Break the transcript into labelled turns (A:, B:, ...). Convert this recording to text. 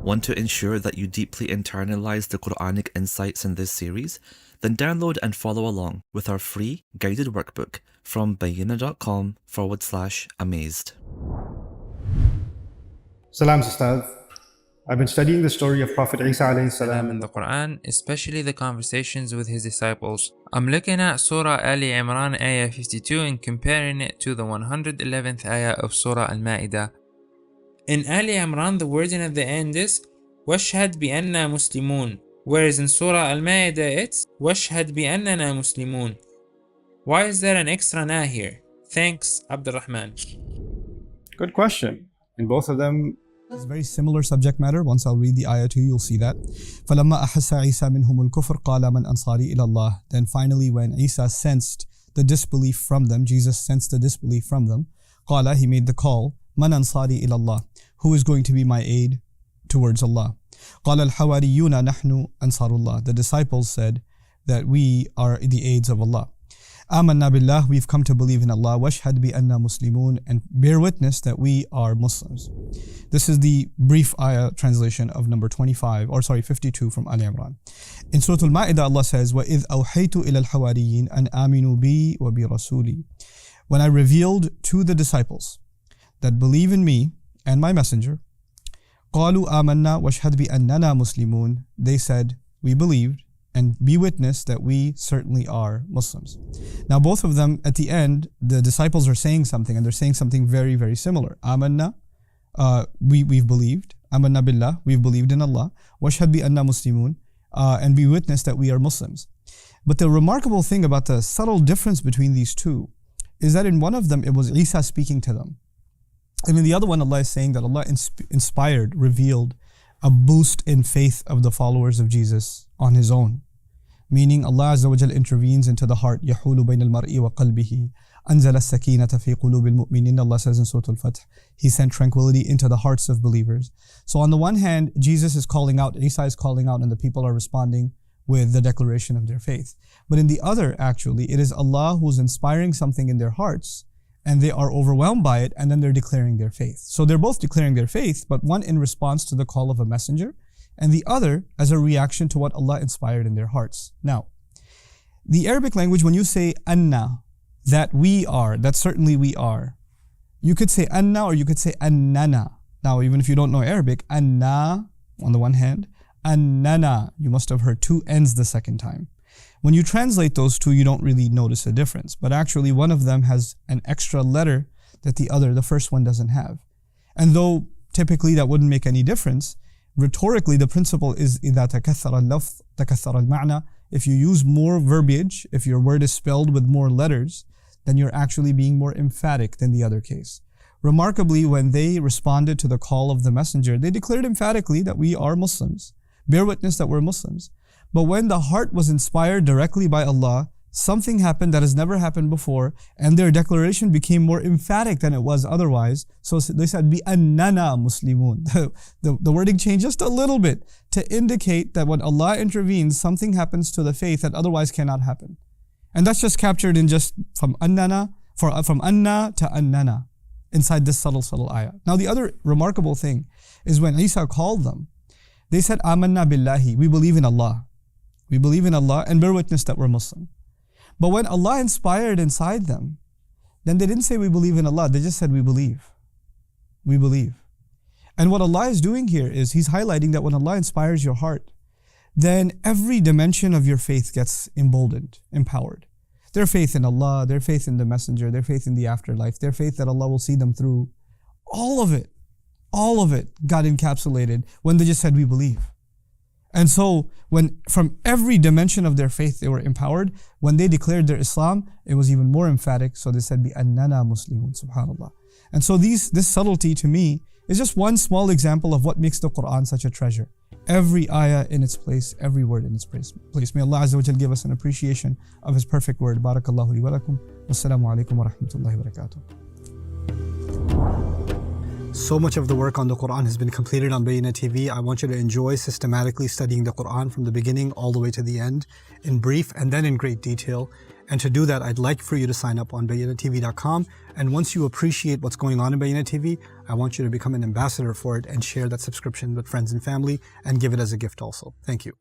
A: Want to ensure that you deeply internalize the Quranic insights in this series? Then download and follow along with our free guided workbook from bayyina.com/amazed.
B: Salam, Ustad. I've been studying the story of Prophet Isa alayhi salam
C: in the Quran, especially the conversations with his disciples. I'm looking at Surah Ali Imran ayah 52 and comparing it to the 111th ayah of Surah Al-Ma'idah. In Ali Imran, the wording at the end is وَاشْهَدْ بِأَنَّا مُسْلِمُونَ, whereas in Surah Al-Ma'idah it's وَاشْهَدْ بِأَنَّنَا مُسْلِمُونَ. Why is there an extra na here? Thanks, Abdurrahman.
B: Good question. In both of them,
D: it's very similar subject matter. Once I'll read the ayah to you, you'll see that. فَلَمَّا أَحَسَّ عِيسَى مِنْهُمُ الْكُفْرِ قَالَ مَنْ أَنصَارِي إِلَى اللَّهِ. Then finally when Isa sensed the disbelief from them, Jesus sensed the disbelief from them, قَالَ, he made the call, مَنْ أَنصَارِي إِلَى اللَّهِ. Who is going to be my aid towards Allah? قَالَ الْحَوَارِيُّونَ نَحْنُ أَنصَارُ اللَّهِ. The disciples said that we are the aids of Allah. آمَنَّا بِاللَّهِ, we've come to believe in Allah. وَاشْهَدْ بِأَنَّا مُسْلِمُونَ, and bear witness that we are Muslims. This is the brief ayah translation of number 52 from Ali Imran. In Surah Al-Ma'idah, Allah says, وَإِذْ أَوْحَيْتُ إِلَى الْحَوَارِيِّينَ أَنْ آمِنُوا بِي وَبِرَسُولِي. When I revealed to the disciples that believe in me and my messenger, قَالُوا آمَنَّا وَاشْهَدْ بِأَنَّنَا مُسْلِمُونَ. They said, we believed, and be witness that we certainly are Muslims. Now both of them at the end, the disciples are saying something, and they're saying something very, very similar. Amanna, we've believed. Amanna billah, we've believed in Allah. Washhad bi anna muslimun, and be witness that we are Muslims. But the remarkable thing about the subtle difference between these two is that in one of them it was Isa speaking to them. And in the other one, Allah is saying that Allah inspired, revealed a boost in faith of the followers of Jesus on His own. Meaning Allah Azza wa Jal intervenes into the heart. يَحُولُ بَيْنَ الْمَرْءِ وَقَلْبِهِ أَنزَلَ السَّكِينَةَ فِي قُلُوبِ الْمُؤْمِنِينَ. Allah says in Surah Al-Fath, He sent tranquility into the hearts of believers. So on the one hand, Jesus is calling out, Isa is calling out, and the people are responding with the declaration of their faith. But in the other, actually, it is Allah who's inspiring something in their hearts, and they are overwhelmed by it, and then they're declaring their faith. So they're both declaring their faith, but one in response to the call of a messenger, and the other as a reaction to what Allah inspired in their hearts. Now, the Arabic language, when you say anna, that we are, that certainly we are, you could say anna or you could say annana. Now, even if you don't know Arabic, anna on the one hand, annana, you must have heard two N's the second time. When you translate those two, you don't really notice a difference. But actually, one of them has an extra letter that the first one doesn't have. And though typically that wouldn't make any difference, rhetorically the principle is إِذَا تَكَثَّرَ اللَّفْظ تَكَثَّرَ الْمَعْنَى. If you use more verbiage, if your word is spelled with more letters, then you're actually being more emphatic than the other case. Remarkably, when they responded to the call of the messenger, they declared emphatically that we are Muslims. Bear witness that we're Muslims. But when the heart was inspired directly by Allah, something happened that has never happened before, and their declaration became more emphatic than it was otherwise. So they said, بِأَنَّنَا مُسْلِمُونَ. The wording changed just a little bit to indicate that when Allah intervenes, something happens to the faith that otherwise cannot happen. And that's just captured in just from annana, from anna to annana, inside this subtle ayah. Now the other remarkable thing is when Isa called them, they said, Amanna billahi, we believe in Allah. We believe in Allah and bear witness that we're Muslim. But when Allah inspired inside them, then they didn't say we believe in Allah, they just said we believe. We believe. And what Allah is doing here is He's highlighting that when Allah inspires your heart, then every dimension of your faith gets emboldened, empowered. Their faith in Allah, their faith in the messenger, their faith in the afterlife, their faith that Allah will see them through, all of it got encapsulated when they just said we believe. And so when from every dimension of their faith they were empowered, when they declared their Islam, it was even more emphatic. So they said, بِأَنَّنَا مُسْلِمُونَ, subhanAllah. And so this subtlety to me is just one small example of what makes the Quran such a treasure. Every ayah in its place, every word in its place. May Allah Azza wa Jal give us an appreciation of His perfect word. Barakallahu li wa lakum. Wassalamu alaikum wa rahmatullahi wa barakatuh. So much of the work on the Quran has been completed on Bayyinah TV. I want you to enjoy systematically studying the Quran from the beginning all the way to the end, in brief and then in great detail. And to do that, I'd like for you to sign up on BayyinahTV.com. And once you appreciate what's going on in Bayyinah TV, I want you to become an ambassador for it and share that subscription with friends and family and give it as a gift also. Thank you.